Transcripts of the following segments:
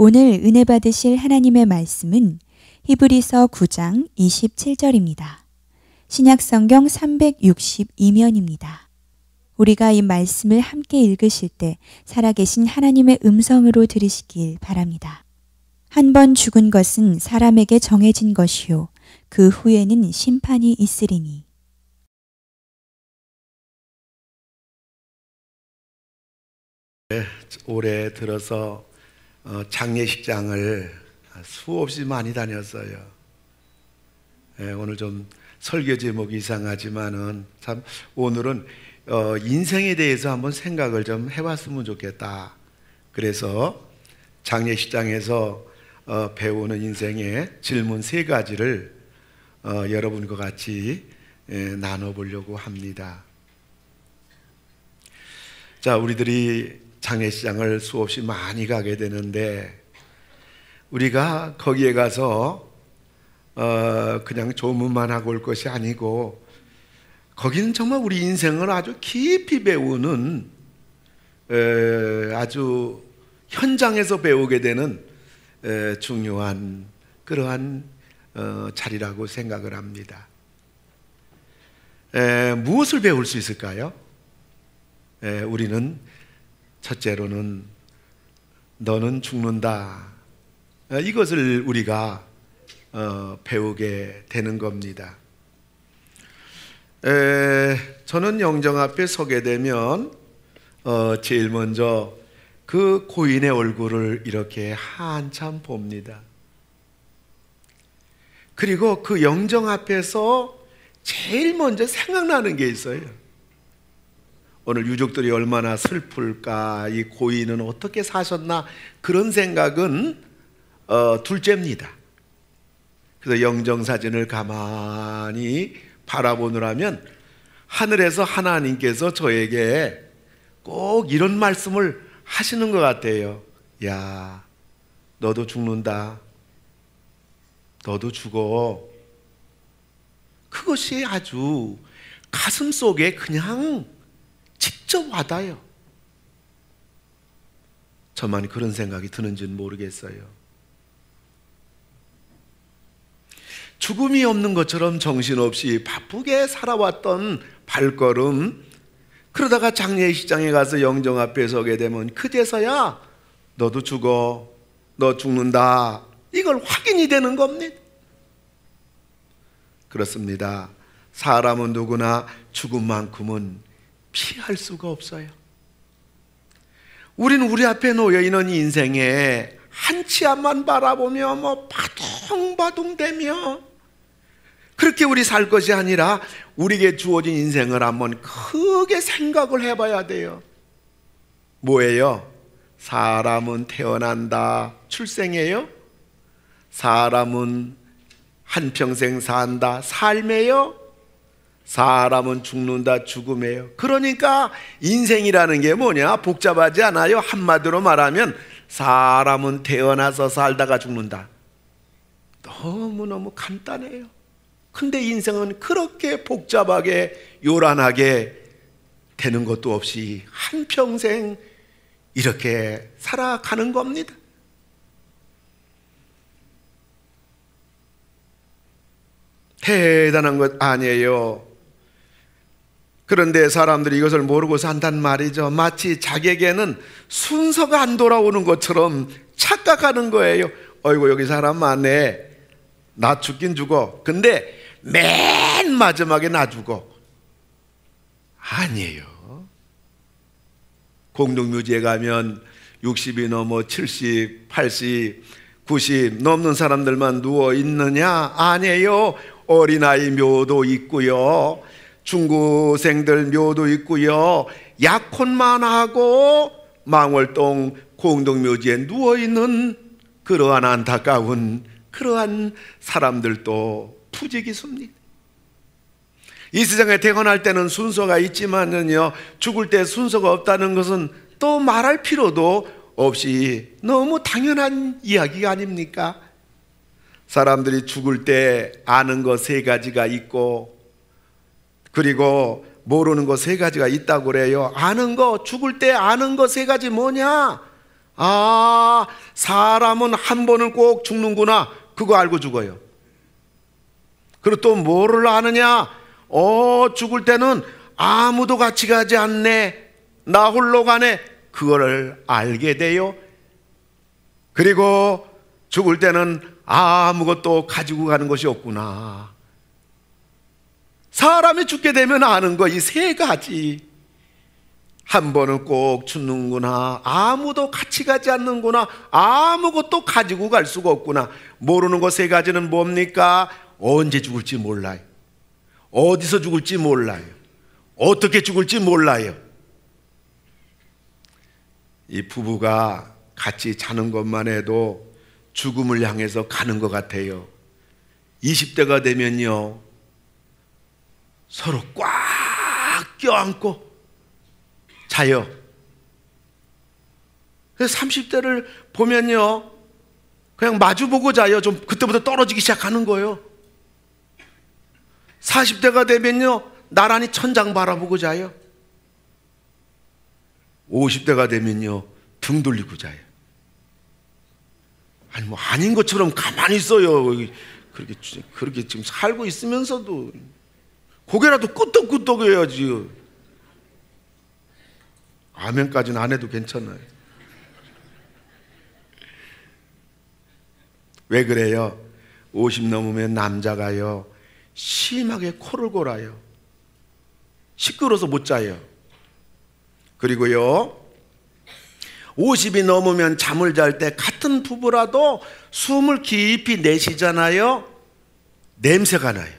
오늘 은혜 받으실 하나님의 말씀은 히브리서 9장 27절입니다. 신약성경 362면입니다. 우리가 이 말씀을 함께 읽으실 때 살아계신 하나님의 음성으로 들으시길 바랍니다. 한 번 죽은 것은 사람에게 정해진 것이요 그 후에는 심판이 있으리니. 올해 들어서 장례식장을 수없이 많이 다녔어요. 오늘 좀 설교 제목이 이상하지만은 참 오늘은 인생에 대해서 한번 생각을 좀 해봤으면 좋겠다. 그래서 장례식장에서 배우는 인생의 질문 3가지를 여러분과 같이 나눠보려고 합니다. 자, 우리들이 장례식장을 수없이 많이 가게 되는데 우리가 거기에 가서 그냥 조문만 하고 올 것이 아니고 거기는 정말 우리 인생을 아주 깊이 배우는 아주 현장에서 배우게 되는 중요한 그러한 자리라고 생각을 합니다. 무엇을 배울 수 있을까요? 우리는 첫째로는 너는 죽는다. 이것을 우리가 배우게 되는 겁니다. 저는 영정 앞에 서게 되면 제일 먼저 그 고인의 얼굴을 이렇게 한참 봅니다. 그리고 그 영정 앞에서 제일 먼저 생각나는 게 있어요. 오늘 유족들이 얼마나 슬플까, 이 고인은 어떻게 사셨나, 그런 생각은 둘째입니다. 그래서 영정사진을 가만히 바라보느라면 하늘에서 하나님께서 저에게 꼭 이런 말씀을 하시는 것 같아요. 야, 너도 죽는다. 너도 죽어. 그것이 아주 가슴 속에 그냥 직접 와닿아요. 저만 그런 생각이 드는지는 모르겠어요. 죽음이 없는 것처럼 정신없이 바쁘게 살아왔던 발걸음, 그러다가 장례식장에 가서 영정 앞에 서게 되면 그제서야 너도 죽어, 너 죽는다, 이걸 확인이 되는 겁니다. 그렇습니다. 사람은 누구나 죽음만큼은 피할 수가 없어요. 우리는 우리 앞에 놓여있는 인생에 한 치 앞만 바라보며 바둥바둥대며 그렇게 우리 살 것이 아니라 우리에게 주어진 인생을 한번 크게 생각을 해봐야 돼요. 뭐예요? 사람은 태어난다, 출생이에요. 사람은 한평생 산다, 삶이에요. 사람은 죽는다, 죽음이에요. 그러니까 인생이라는 게 뭐냐? 복잡하지 않아요. 한마디로 말하면 사람은 태어나서 살다가 죽는다. 너무너무 간단해요. 근데 인생은 그렇게 복잡하게 요란하게 되는 것도 없이 한평생 이렇게 살아가는 겁니다. 대단한 것 아니에요. 그런데 사람들이 이것을 모르고 산단 말이죠. 마치 자기에게는 순서가 안 돌아오는 것처럼 착각하는 거예요. 어이구, 여기 사람 많네. 나 죽긴 죽어. 근데 맨 마지막에 나 죽어. 아니에요. 공동묘지에 가면 60이 넘어 70, 80, 90 넘는 사람들만 누워 있느냐? 아니에요. 어린아이 묘도 있고요, 중고생들 묘도 있고요, 약혼만 하고 망월동 공동묘지에 누워있는 그러한 안타까운 그러한 사람들도 푸지기수입니다. 이 세상에 태어날 때는 순서가 있지만은요, 죽을 때 순서가 없다는 것은 또 말할 필요도 없이 너무 당연한 이야기 아닙니까? 사람들이 죽을 때 아는 거 3가지가 있고, 그리고 모르는 거 3가지가 있다고 그래요. 아는 거, 죽을 때 아는 거 3가지 뭐냐? 사람은 한 번은 꼭 죽는구나, 그거 알고 죽어요. 그리고 또 뭐를 아느냐? 죽을 때는 아무도 같이 가지 않네, 나 홀로 가네, 그거를 알게 돼요. 그리고 죽을 때는 아무것도 가지고 가는 것이 없구나. 사람이 죽게 되면 아는 거 이 세 가지. 한 번은 꼭 죽는구나, 아무도 같이 가지 않는구나, 아무것도 가지고 갈 수가 없구나. 모르는 거 세 가지는 뭡니까? 언제 죽을지 몰라요, 어디서 죽을지 몰라요, 어떻게 죽을지 몰라요. 이 부부가 같이 자는 것만 해도 죽음을 향해서 가는 것 같아요. 20대가 되면요, 서로 꽉 껴안고 자요. 그래서 30대를 보면요, 그냥 마주보고 자요. 좀 그때부터 떨어지기 시작하는 거예요. 40대가 되면요, 나란히 천장 바라보고 자요. 50대가 되면요, 등 돌리고 자요. 아니 뭐 아닌 것처럼 가만히 있어요. 그렇게 지금 살고 있으면서도 고개라도 끄덕끄덕 해야지. 아멘까지는 안 해도 괜찮아요. 왜 그래요? 50 넘으면 남자가요, 심하게 코를 골아요. 시끄러워서 못 자요. 그리고요, 50이 넘으면 잠을 잘 때 같은 부부라도 숨을 깊이 내쉬잖아요. 냄새가 나요.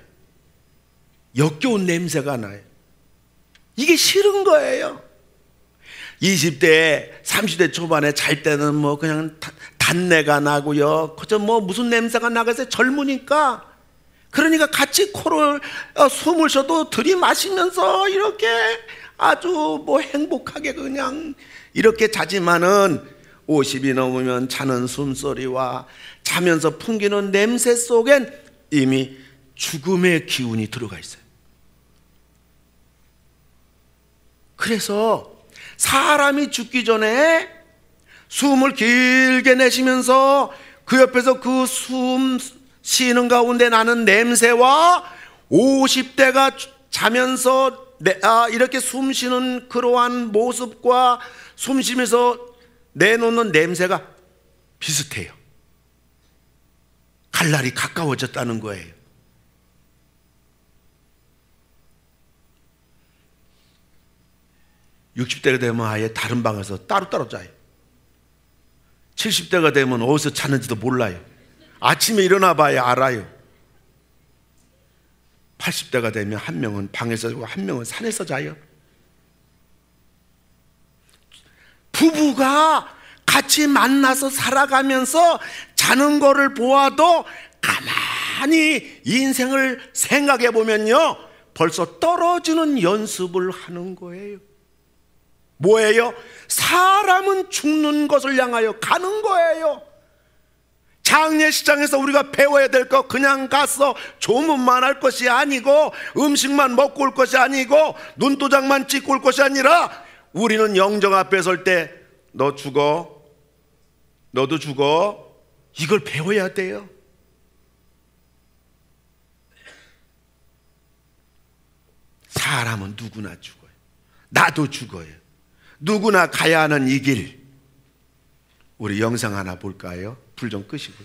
역겨운 냄새가 나요. 이게 싫은 거예요. 20대, 30대 초반에 잘 때는 뭐 그냥 단내가 나고요, 그저 뭐 무슨 냄새가 나겠어요. 젊으니까. 그러니까 같이 코를 숨을 쉬어도 들이마시면서 이렇게 아주 뭐 행복하게 그냥 이렇게 자지만은 50이 넘으면 자는 숨소리와 자면서 풍기는 냄새 속엔 이미 죽음의 기운이 들어가 있어요. 그래서 사람이 죽기 전에 숨을 길게 내쉬면서 그 옆에서 그 숨 쉬는 가운데 나는 냄새와 50대가 자면서 이렇게 숨 쉬는 그러한 모습과 숨 쉬면서 내놓는 냄새가 비슷해요. 갈 날이 가까워졌다는 거예요. (60대가) 되면 아예 다른 방에서 따로따로 자요. 70대가 되면 어디서 자는지도 몰라요. 아침에 일어나 봐야 알아요. 80대가 되면 한 명은 방에서 자고 한 명은 산에서 자요. 부부가 같이 만나서 살아가면서 자는 거를 보아도 가만히 인생을 생각해 보면요, 벌써 떨어지는 연습을 하는 거예요. 뭐예요? 사람은 죽는 것을 향하여 가는 거예요. 장례식장에서 우리가 배워야 될 거 그냥 가서 조문만 할 것이 아니고, 음식만 먹고 올 것이 아니고, 눈도장만 찍고 올 것이 아니라, 우리는 영정 앞에 설 때 너 죽어, 너도 죽어, 이걸 배워야 돼요. 사람은 누구나 죽어요. 나도 죽어요. 누구나 가야 하는 이 길. 우리 영상 하나 볼까요? 불 좀 끄시고.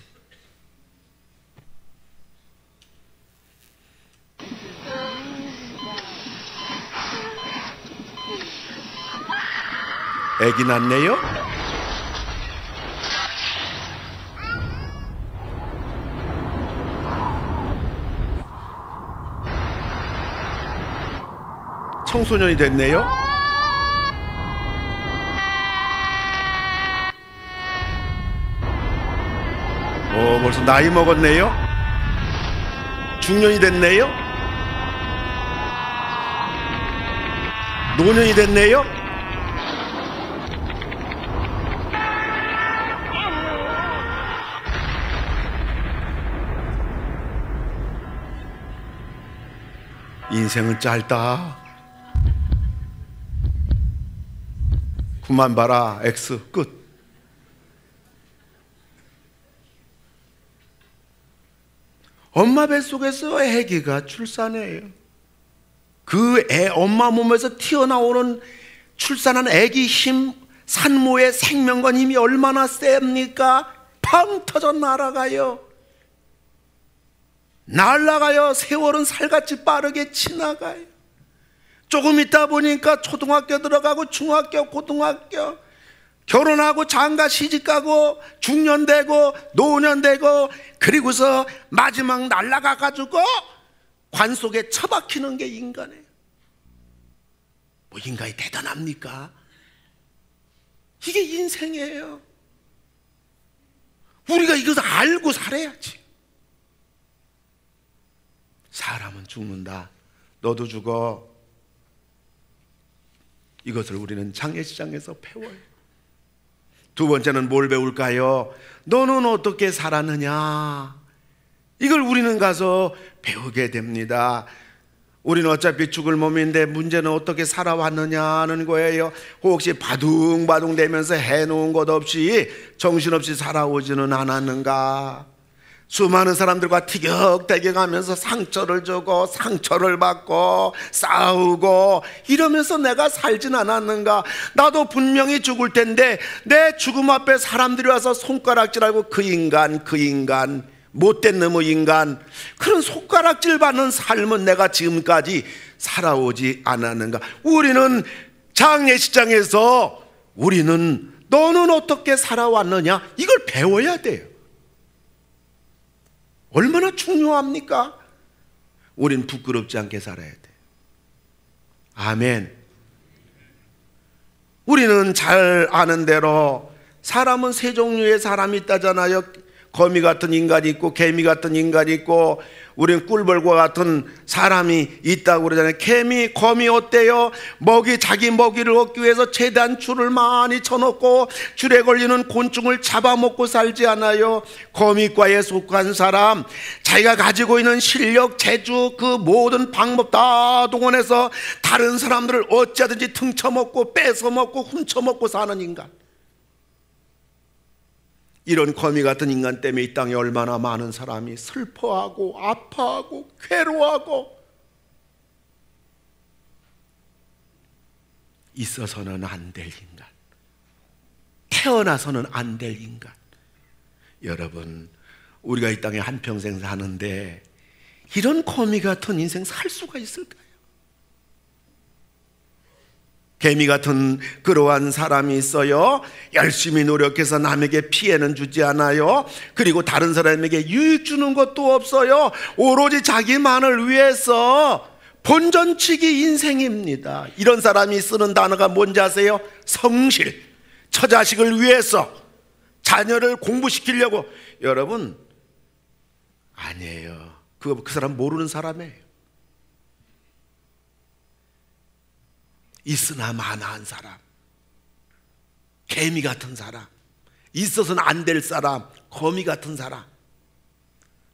애기 낳네요? 청소년이 됐네요? 벌써 나이 먹었네요? 중년이 됐네요? 노년이 됐네요? 인생은 짧다. 그만 봐라. X 끝. 엄마 뱃속에서 아기가 출산해요. 그 엄마 몸에서 튀어나오는 출산한 아기 힘, 산모의 생명과 힘이 얼마나 셉니까? 팡 터져 날아가요. 세월은 살같이 빠르게 지나가요. 조금 있다 보니까 초등학교 들어가고 중학교, 고등학교, 결혼하고 장가 시집가고 중년되고 노년되고, 그리고서 마지막 날아가가지고 관 속에 처박히는 게 인간이에요. 뭐 인간이 대단합니까? 이게 인생이에요. 우리가 이것을 알고 살아야지. 사람은 죽는다. 너도 죽어. 이것을 우리는 장례식장에서 배워요. 두 번째는 뭘 배울까요? 너는 어떻게 살았느냐? 이걸 우리는 가서 배우게 됩니다. 우리는 어차피 죽을 몸인데 문제는 어떻게 살아왔느냐는 거예요. 혹시 바둥바둥 대면서 해놓은 것 없이 정신없이 살아오지는 않았는가? 수많은 사람들과 티격태격하면서 상처를 주고 상처를 받고 싸우고 이러면서 내가 살진 않았는가? 나도 분명히 죽을 텐데 내 죽음 앞에 사람들이 와서 손가락질하고 그 인간 못된 놈의 인간, 그런 손가락질 받는 삶은 내가 지금까지 살아오지 않았는가? 우리는 장례식장에서 우리는 너는 어떻게 살아왔느냐? 이걸 배워야 돼요. 얼마나 중요합니까? 우린 부끄럽지 않게 살아야 돼. 아멘. 우리는 잘 아는 대로 사람은 세 종류의 사람이 있다잖아요. 거미 같은 인간이 있고 개미 같은 인간이 있고, 우리는 꿀벌과 같은 사람이 있다고 그러잖아요. 거미 어때요? 자기 먹이를 얻기 위해서 최대한 줄을 많이 쳐놓고 줄에 걸리는 곤충을 잡아먹고 살지 않아요. 거미과에 속한 사람, 자기가 가지고 있는 실력, 재주, 그 모든 방법 다 동원해서 다른 사람들을 어찌하든지 등쳐먹고 뺏어먹고 훔쳐먹고 사는 인간. 이런 거미 같은 인간 때문에 이 땅에 얼마나 많은 사람이 슬퍼하고 아파하고 괴로워하고, 있어서는 안 될 인간, 태어나서는 안 될 인간. 여러분, 우리가 이 땅에 한평생 사는데 이런 거미 같은 인생 살 수가 있을까요? 개미 같은 그러한 사람이 있어요. 열심히 노력해서 남에게 피해는 주지 않아요. 그리고 다른 사람에게 유익 주는 것도 없어요. 오로지 자기만을 위해서 본전치기 인생입니다. 이런 사람이 쓰는 단어가 뭔지 아세요? 성실. 처자식을 위해서 자녀를 공부시키려고. 여러분, 아니에요. 그 사람 모르는 사람이에요. 있으나 마나한 사람, 개미 같은 사람, 있어서는 안 될 사람, 거미 같은 사람.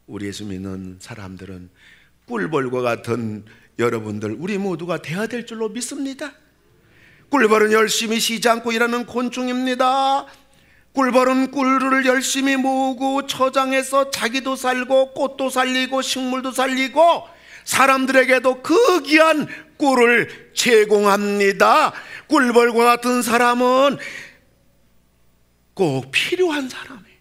우리 예수 믿는 사람들은 꿀벌과 같은 여러분들, 우리 모두가 되어야 될 줄로 믿습니다. 꿀벌은 열심히 쉬지 않고 일하는 곤충입니다. 꿀벌은 꿀을 열심히 모으고 처장해서 자기도 살고 꽃도 살리고 식물도 살리고 사람들에게도 그 귀한 꿀을 제공합니다. 꿀벌과 같은 사람은 꼭 필요한 사람이에요.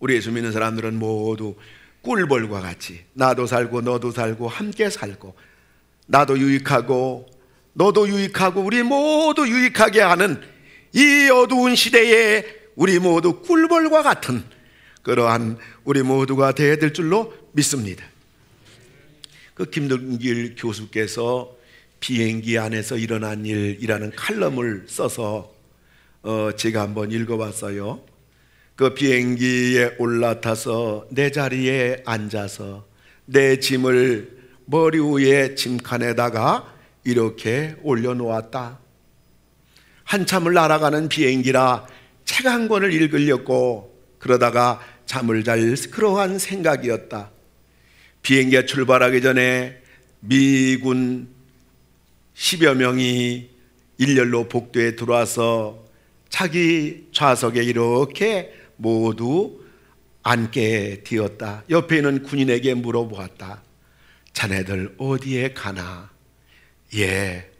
우리 예수 믿는 사람들은 모두 꿀벌과 같이 나도 살고 너도 살고 함께 살고, 나도 유익하고 너도 유익하고 우리 모두 유익하게 하는 이 어두운 시대에 우리 모두 꿀벌과 같은 그러한 우리 모두가 되어야 될 줄로 믿습니다. 그 김동길 교수께서 비행기 안에서 일어난 일이라는 칼럼을 써서 제가 한번 읽어봤어요. 그 비행기에 올라타서 내 자리에 앉아서 내 짐을 머리 위에 짐칸에다가 이렇게 올려놓았다. 한참을 날아가는 비행기라 책 한 권을 읽으려고 그러다가 잠을 잘 그러한 생각이었다. 비행기가 출발하기 전에 미군 10여 명이 일렬로 복도에 들어와서 자기 좌석에 이렇게 모두 앉게 되었다. 옆에 있는 군인에게 물어보았다. 자네들 어디에 가나? 예,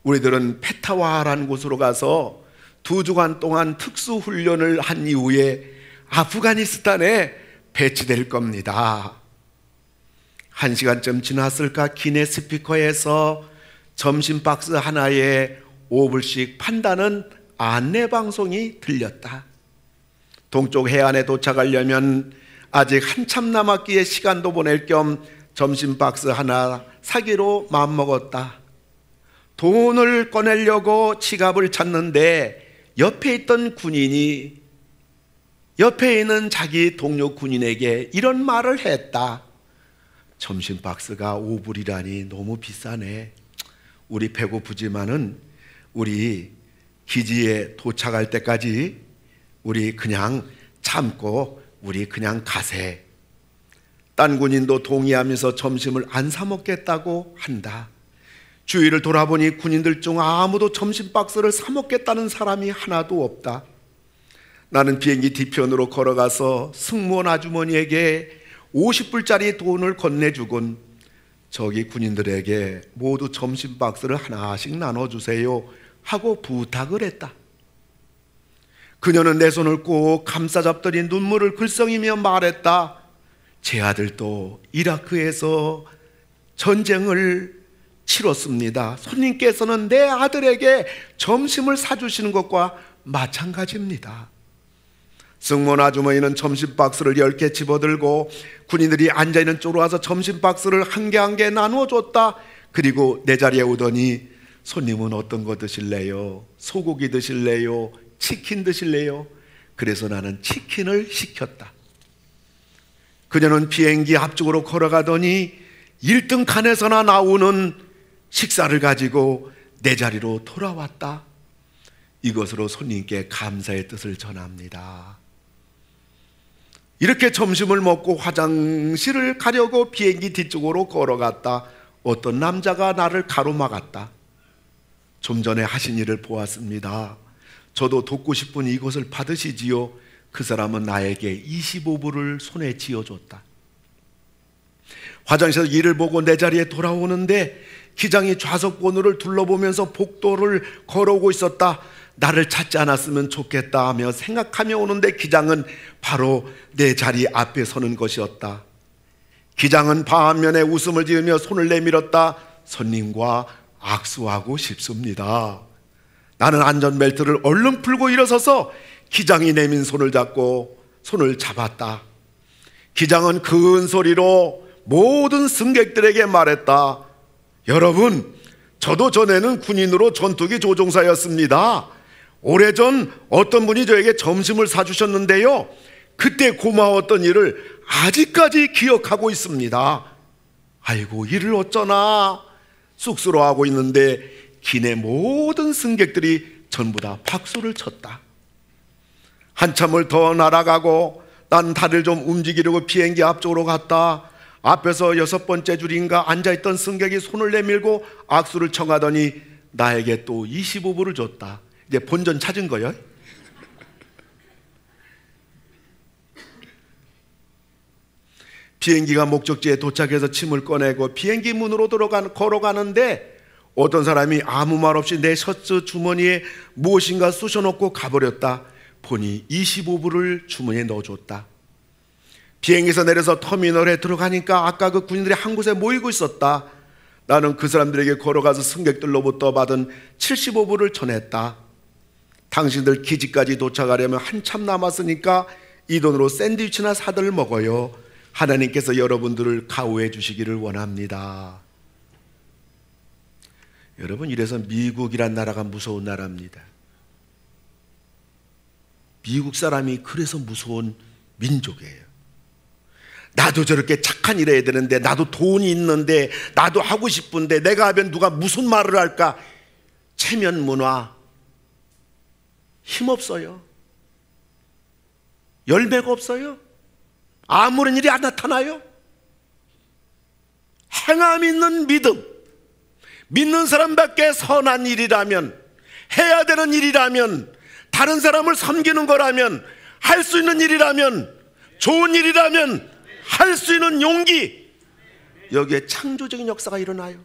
우리들은 페타와라는 곳으로 가서 2주간 동안 특수훈련을 한 이후에 아프가니스탄에 배치될 겁니다. 1시간쯤 지났을까 기내 스피커에서 점심 박스 하나에 5불씩 판다는 안내방송이 들렸다. 동쪽 해안에 도착하려면 아직 한참 남았기에 시간도 보낼 겸 점심 박스 하나 사기로 마음먹었다. 돈을 꺼내려고 지갑을 찾는데 옆에 있던 군인이 옆에 있는 자기 동료 군인에게 이런 말을 했다. 점심 박스가 5불이라니 너무 비싸네. 우리 배고프지만은 우리 기지에 도착할 때까지 우리 그냥 참고 우리 그냥 가세. 딴 군인도 동의하면서 점심을 안 사 먹겠다고 한다. 주위를 돌아보니 군인들 중 아무도 점심 박스를 사 먹겠다는 사람이 하나도 없다. 나는 비행기 뒤편으로 걸어가서 승무원 아주머니에게 50불짜리 돈을 건네주곤 저기 군인들에게 모두 점심 박스를 하나씩 나눠주세요 하고 부탁을 했다. 그녀는 내 손을 꼭 감싸잡더니 눈물을 글썽이며 말했다. 제 아들도 이라크에서 전쟁을 치렀습니다. 손님께서는 내 아들에게 점심을 사주시는 것과 마찬가지입니다. 승무원 아주머니는 점심 박스를 10개 집어들고 군인들이 앉아있는 쪽으로 와서 점심 박스를 한 개 한 개 나누어줬다. 그리고 내 자리에 오더니 손님은 어떤 거 드실래요? 소고기 드실래요? 치킨 드실래요? 그래서 나는 치킨을 시켰다. 그녀는 비행기 앞쪽으로 걸어가더니 1등 칸에서나 나오는 식사를 가지고 내 자리로 돌아왔다. 이것으로 손님께 감사의 뜻을 전합니다. 이렇게 점심을 먹고 화장실을 가려고 비행기 뒤쪽으로 걸어갔다. 어떤 남자가 나를 가로막았다. 좀 전에 하신 일을 보았습니다. 저도 돕고 싶은 이것을 받으시지요. 그 사람은 나에게 25불을 손에 쥐어줬다. 화장실에서 일을 보고 내 자리에 돌아오는데 기장이 좌석 번호를 둘러보면서 복도를 걸어오고 있었다. 나를 찾지 않았으면 좋겠다 하며 생각하며 오는데 기장은 바로 내 자리 앞에 서는 것이었다. 기장은 반면에 웃음을 지으며 손을 내밀었다. 손님과 악수하고 싶습니다. 나는 안전벨트를 얼른 풀고 일어서서 기장이 내민 손을 잡고 손을 잡았다. 기장은 큰 소리로 모든 승객들에게 말했다. 여러분, 저도 전에는 군인으로 전투기 조종사였습니다. 오래전 어떤 분이 저에게 점심을 사주셨는데요, 그때 고마웠던 일을 아직까지 기억하고 있습니다. 아이고, 이를 어쩌나 쑥스러워하고 있는데 기내 모든 승객들이 전부 다 박수를 쳤다. 한참을 더 날아가고 난 다리를 좀 움직이려고 비행기 앞쪽으로 갔다. 앞에서 6번째 줄인가 앉아있던 승객이 손을 내밀고 악수를 청하더니 나에게 또 25불을 줬다. 이제 본전 찾은 거예요. 비행기가 목적지에 도착해서 짐을 꺼내고 비행기 문으로 걸어가는데 어떤 사람이 아무 말 없이 내 셔츠 주머니에 무엇인가 쑤셔넣고 가버렸다. 보니 25불을 주머니에 넣어줬다. 비행기에서 내려서 터미널에 들어가니까 아까 그 군인들이 한 곳에 모이고 있었다. 나는 그 사람들에게 걸어가서 승객들로부터 받은 75불을 전했다. 당신들 기지까지 도착하려면 한참 남았으니까 이 돈으로 샌드위치나 사들 먹어요. 하나님께서 여러분들을 가호해 주시기를 원합니다. 여러분, 이래서 미국이란 나라가 무서운 나라입니다. 미국 사람이 그래서 무서운 민족이에요. 나도 저렇게 착한 일 해야 되는데, 나도 돈이 있는데, 나도 하고 싶은데 내가 하면 누가 무슨 말을 할까? 체면 문화 힘없어요. 열매가 없어요. 아무런 일이 안 나타나요. 행함 있는 믿음, 믿는 사람밖에 선한 일이라면, 해야 되는 일이라면, 다른 사람을 섬기는 거라면, 할 수 있는 일이라면 좋은 일이라면 할 수 있는 용기, 여기에 창조적인 역사가 일어나요.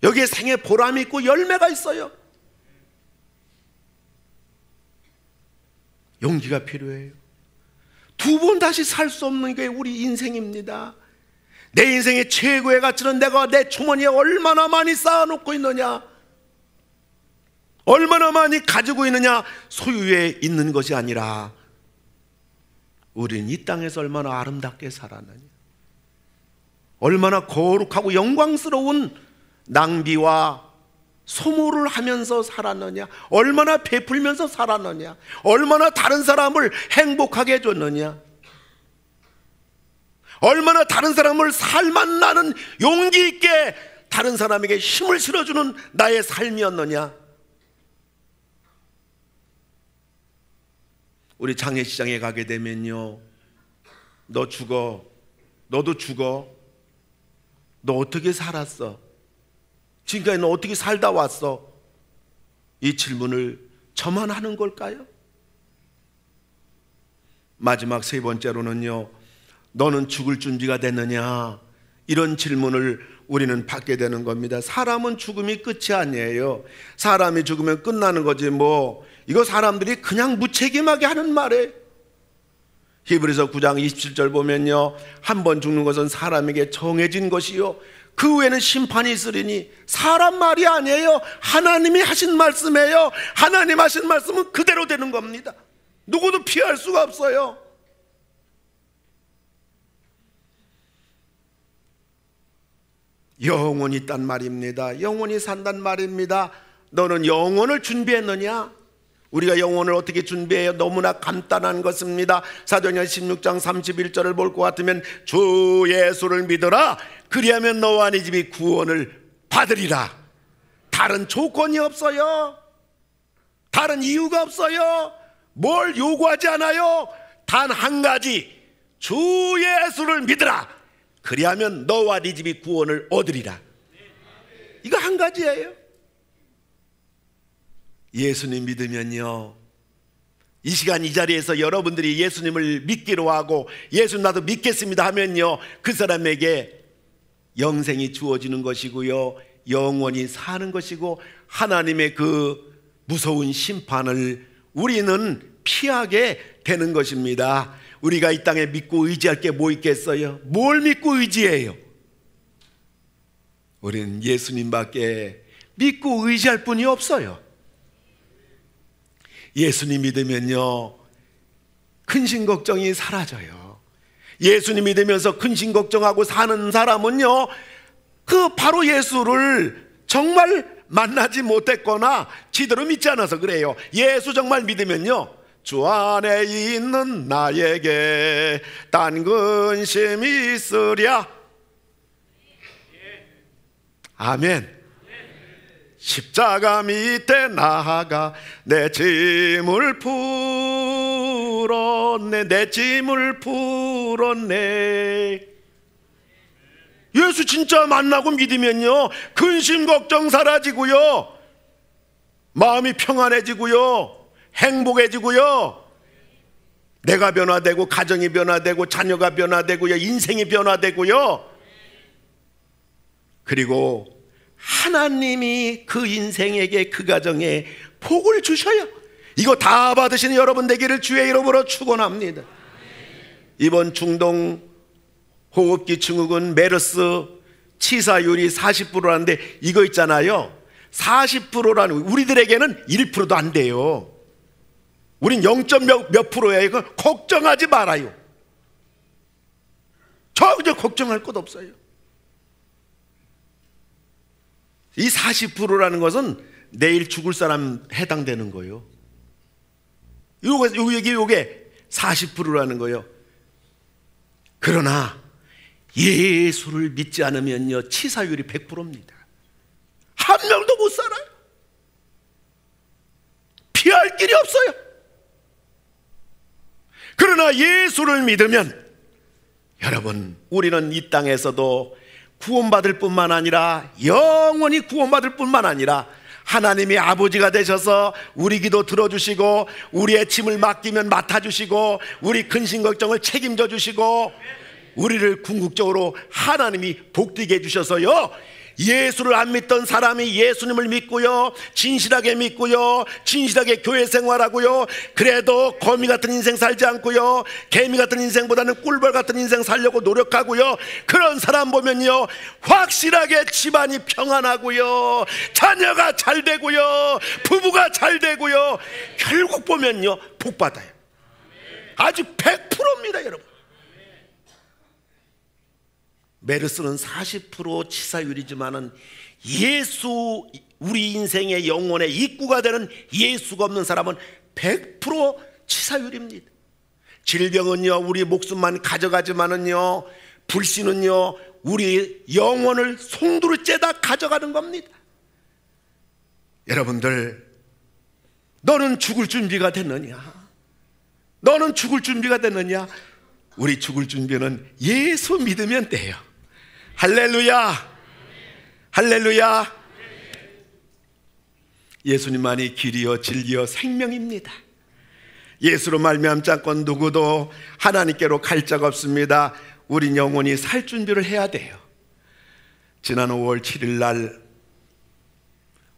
여기에 생에 보람이 있고 열매가 있어요. 용기가 필요해요. 두 번 다시 살 수 없는 게 우리 인생입니다. 내 인생의 최고의 가치는 내가 내 주머니에 얼마나 많이 쌓아놓고 있느냐, 얼마나 많이 가지고 있느냐, 소유에 있는 것이 아니라 우린 이 땅에서 얼마나 아름답게 살았느냐, 얼마나 거룩하고 영광스러운 낭비와 소모를 하면서 살았느냐, 얼마나 베풀면서 살았느냐, 얼마나 다른 사람을 행복하게 해줬느냐, 얼마나 다른 사람을 살만 나는 용기 있게 다른 사람에게 힘을 실어주는 나의 삶이었느냐. 우리 장례식장에 가게 되면요, 너 죽어, 너도 죽어, 너 어떻게 살았어? 지금까지 너 어떻게 살다 왔어? 이 질문을 저만 하는 걸까요? 마지막 세 번째로는요, 너는 죽을 준비가 됐느냐? 이런 질문을 우리는 받게 되는 겁니다. 사람은 죽음이 끝이 아니에요. 사람이 죽으면 끝나는 거지 뭐. 이거 사람들이 그냥 무책임하게 하는 말이에요. 히브리서 9장 27절 보면요, 한 번 죽는 것은 사람에게 정해진 것이요 그 후에는 심판이 있으리니. 사람 말이 아니에요. 하나님이 하신 말씀이에요. 하나님 하신 말씀은 그대로 되는 겁니다. 누구도 피할 수가 없어요. 영원히 있단 말입니다. 영원히 산단 말입니다. 너는 영원을 준비했느냐? 우리가 영혼을 어떻게 준비해요? 너무나 간단한 것입니다. 사도행전 16장 31절을 볼 것 같으면 주 예수를 믿어라, 그리하면 너와 네 집이 구원을 받으리라. 다른 조건이 없어요. 다른 이유가 없어요. 뭘 요구하지 않아요. 단 한 가지, 주 예수를 믿으라, 그리하면 너와 네 집이 구원을 얻으리라. 이거 한 가지예요. 예수님 믿으면요, 이 시간 이 자리에서 여러분들이 예수님을 믿기로 하고 예수님 나도 믿겠습니다 하면요, 그 사람에게 영생이 주어지는 것이고요, 영원히 사는 것이고, 하나님의 그 무서운 심판을 우리는 피하게 되는 것입니다. 우리가 이 땅에 믿고 의지할 게 뭐 있겠어요? 뭘 믿고 의지해요? 우리는 예수님밖에 믿고 의지할 분이 없어요. 예수님 믿으면요, 근심 걱정이 사라져요. 예수님 믿으면서 근심 걱정하고 사는 사람은요, 그 바로 예수를 정말 만나지 못했거나 제대로 믿지 않아서 그래요. 예수 정말 믿으면요, 주 안에 있는 나에게 딴 근심이 있으랴. 아멘. 십자가 밑에 나아가 내 짐을 풀었네, 내 짐을 풀었네. 예수 진짜 만나고 믿으면요, 근심 걱정 사라지고요, 마음이 평안해지고요, 행복해지고요, 내가 변화되고 가정이 변화되고 자녀가 변화되고요, 인생이 변화되고요, 그리고 하나님이 그 인생에게, 그 가정에 복을 주셔요. 이거 다 받으시는 여러분 되기를 주의 이름으로 축원합니다. 이번 중동 호흡기 증후군 메르스 치사율이 40%라는데 이거 있잖아요, 40%라는, 우리들에게는 1%도 안 돼요. 우린 0. 몇 프로예요. 이거 걱정하지 말아요. 전혀 걱정할 것 없어요. 이 40%라는 것은 내일 죽을 사람 해당되는 거예요. 요게 40%라는 거예요. 그러나 예수를 믿지 않으면요, 치사율이 100%입니다. 한 명도 못 살아요. 피할 길이 없어요. 그러나 예수를 믿으면 여러분, 우리는 이 땅에서도 구원받을 뿐만 아니라, 영원히 구원받을 뿐만 아니라 하나님이 아버지가 되셔서 우리 기도 들어주시고 우리의 짐을 맡기면 맡아주시고 우리 근심 걱정을 책임져 주시고 우리를 궁극적으로 하나님이 복되게 해주셔서요, 예수를 안 믿던 사람이 예수님을 믿고요, 진실하게 믿고요, 진실하게 교회 생활하고요, 그래도 거미 같은 인생 살지 않고요, 개미 같은 인생보다는 꿀벌 같은 인생 살려고 노력하고요, 그런 사람 보면요 확실하게 집안이 평안하고요, 자녀가 잘 되고요, 부부가 잘 되고요, 결국 보면요 복받아요. 아주 100%입니다 여러분. 메르스는 40% 치사율이지만은 예수, 우리 인생의 영혼의 입구가 되는 예수가 없는 사람은 100% 치사율입니다. 질병은요 우리 목숨만 가져가지만은요 불신은요 우리 영혼을 송두리 째다 가져가는 겁니다. 여러분들, 너는 죽을 준비가 됐느냐? 너는 죽을 준비가 됐느냐? 우리 죽을 준비는 예수 믿으면 돼요. 할렐루야, 할렐루야. 예수님만이 길이요 진리요 생명입니다. 예수로 말미암지 않고 누구도 하나님께로 갈 자가 없습니다. 우리 영혼이 살 준비를 해야 돼요. 지난 5월 7일 날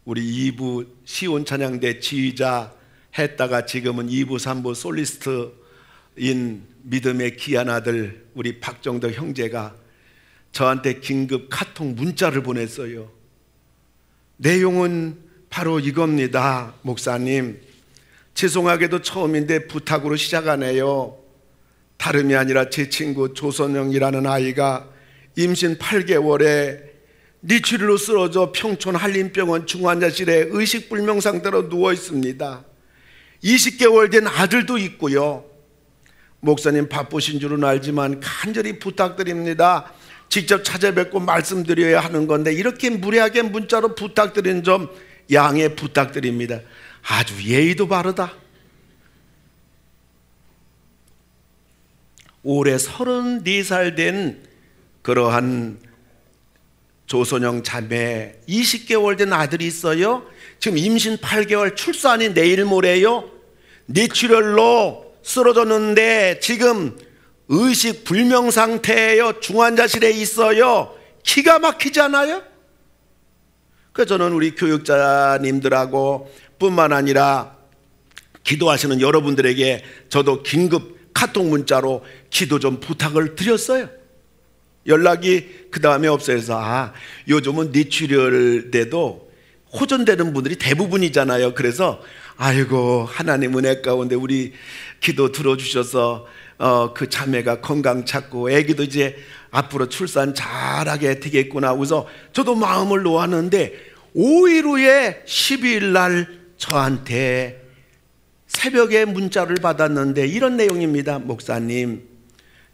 우리 2부 시온 찬양대 지휘자 했다가 지금은 2부 3부 솔리스트인 믿음의 귀한 아들 우리 박정덕 형제가 저한테 긴급 카톡 문자를 보냈어요. 내용은 바로 이겁니다. 목사님, 죄송하게도 처음인데 부탁으로 시작하네요. 다름이 아니라 제 친구 조선영이라는 아이가 임신 8개월에 뇌출혈로 쓰러져 평촌 한림병원 중환자실에 의식불명 상태로 누워 있습니다. 20개월 된 아들도 있고요. 목사님 바쁘신 줄은 알지만 간절히 부탁드립니다. 직접 찾아뵙고 말씀드려야 하는 건데 이렇게 무례하게 문자로 부탁드리는 점 양해 부탁드립니다. 아주 예의도 바르다. 올해 34살 된 그러한 조선영 자매 20개월 된 아들이 있어요. 지금 임신 8개월, 출산이 내일 모레요. 뇌출혈로 쓰러졌는데 지금 의식 불명 상태예요. 중환자실에 있어요. 기가 막히지 않아요? 그래서 저는 우리 교육자님들하고 뿐만 아니라 기도하시는 여러분들에게 저도 긴급 카톡 문자로 기도 좀 부탁을 드렸어요. 연락이 그 다음에 없어서 요즘은 뇌출혈 돼도 호전되는 분들이 대부분이잖아요. 그래서 아이고 하나님 은혜 가운데 우리 기도 들어주셔서 그 자매가 건강 찾고 애기도 이제 앞으로 출산 잘하게 되겠구나. 그래서 저도 마음을 놓았는데 5일 후에 12일 날 저한테 새벽에 문자를 받았는데 이런 내용입니다. 목사님,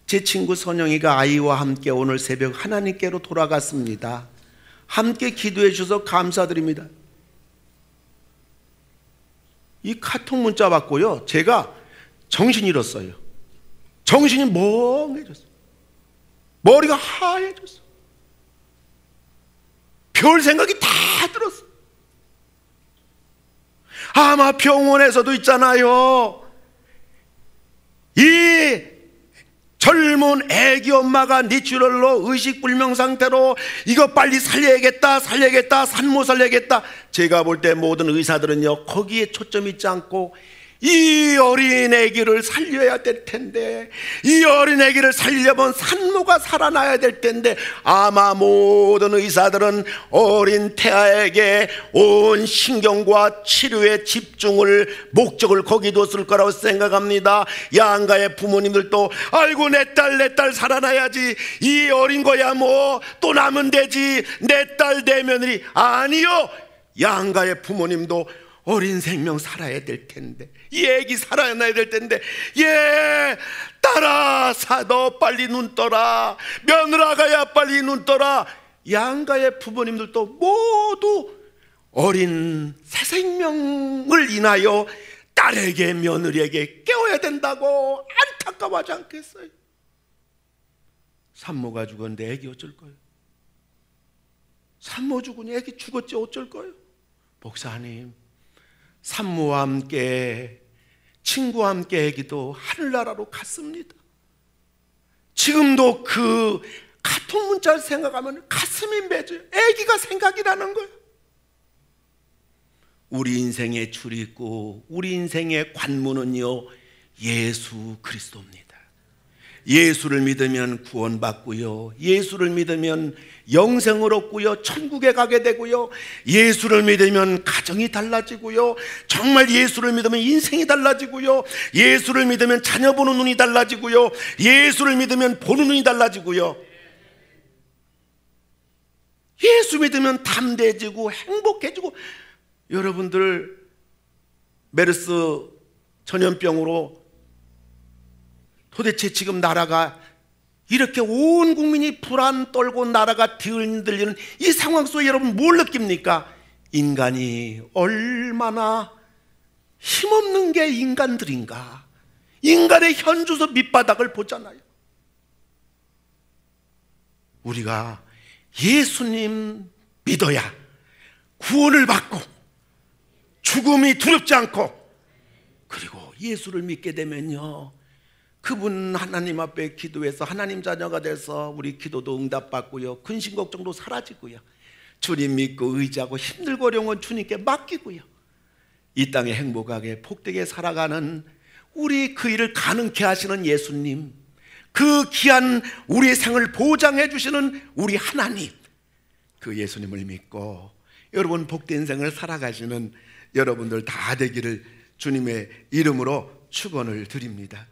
제 친구 선영이가 아이와 함께 오늘 새벽 하나님께로 돌아갔습니다. 함께 기도해 주셔서 감사드립니다. 이 카톡 문자 받고요 제가 정신이 잃었어요. 정신이 멍해졌어요. 머리가 하얘졌어요. 별 생각이 다 들었어요. 아마 병원에서도 있잖아요, 이 젊은 애기 엄마가 뇌출혈로 의식불명 상태로 이거 빨리 살려야겠다, 산모 살려야겠다. 제가 볼 때 모든 의사들은요 거기에 초점이 있지 않고 이 어린 애기를 살려야 될 텐데, 이 어린 애기를 살려면 산모가 살아나야 될 텐데, 아마 모든 의사들은 어린 태아에게 온 신경과 치료의 집중을 목적을 거기 뒀을 거라고 생각합니다. 양가의 부모님들도 아이고 내 딸 살아나야지, 이 어린 거야 뭐 또 나면 되지, 내 딸 내 며느리. 아니요, 양가의 부모님도 어린 생명 살아야 될 텐데, 이 애기 살아나야 될 텐데, 딸아 너 빨리 눈 떠라, 며느라가야 빨리 눈 떠라. 양가의 부모님들도 모두 어린 새 생명을 인하여 딸에게 며느리에게 깨워야 된다고 안타까워하지 않겠어요? 산모가 죽었는데 애기 어쩔 거예요? 산모 죽으니 애기 죽었지 어쩔 거예요? 목사님, 산모와 함께 친구와 함께 아기도 하늘나라로 갔습니다. 지금도 그 카톡 문자를 생각하면 가슴이 맺어요. 아기가 생각이 나는 거예요. 우리 인생의 줄이 있고 우리 인생의 관문은요, 예수 그리스도입니다. 예수를 믿으면 구원받고요, 예수를 믿으면 영생을 얻고요, 천국에 가게 되고요, 예수를 믿으면 가정이 달라지고요, 정말 예수를 믿으면 인생이 달라지고요, 예수를 믿으면 자녀 보는 눈이 달라지고요, 예수를 믿으면 보는 눈이 달라지고요, 예수 믿으면 담대해지고 행복해지고. 여러분들 메르스 전염병으로 도대체 지금 나라가 이렇게 온 국민이 불안 떨고 나라가 뒤흔들리는 이 상황 속에 여러분 뭘 느낍니까? 인간이 얼마나 힘없는 게 인간들인가. 인간의 현주소 밑바닥을 보잖아요. 우리가 예수님 믿어야 구원을 받고 죽음이 두렵지 않고, 그리고 예수를 믿게 되면요, 그분 하나님 앞에 기도해서 하나님 자녀가 돼서 우리 기도도 응답받고요, 근심 걱정도 사라지고요, 주님 믿고 의지하고 힘들고 어려운 건 주님께 맡기고요, 이 땅에 행복하게 복되게 살아가는 우리 그 일을 가능케 하시는 예수님, 그 귀한 우리의 생을 보장해 주시는 우리 하나님, 그 예수님을 믿고 여러분 복된 생을 살아가시는 여러분들 다 되기를 주님의 이름으로 축원을 드립니다.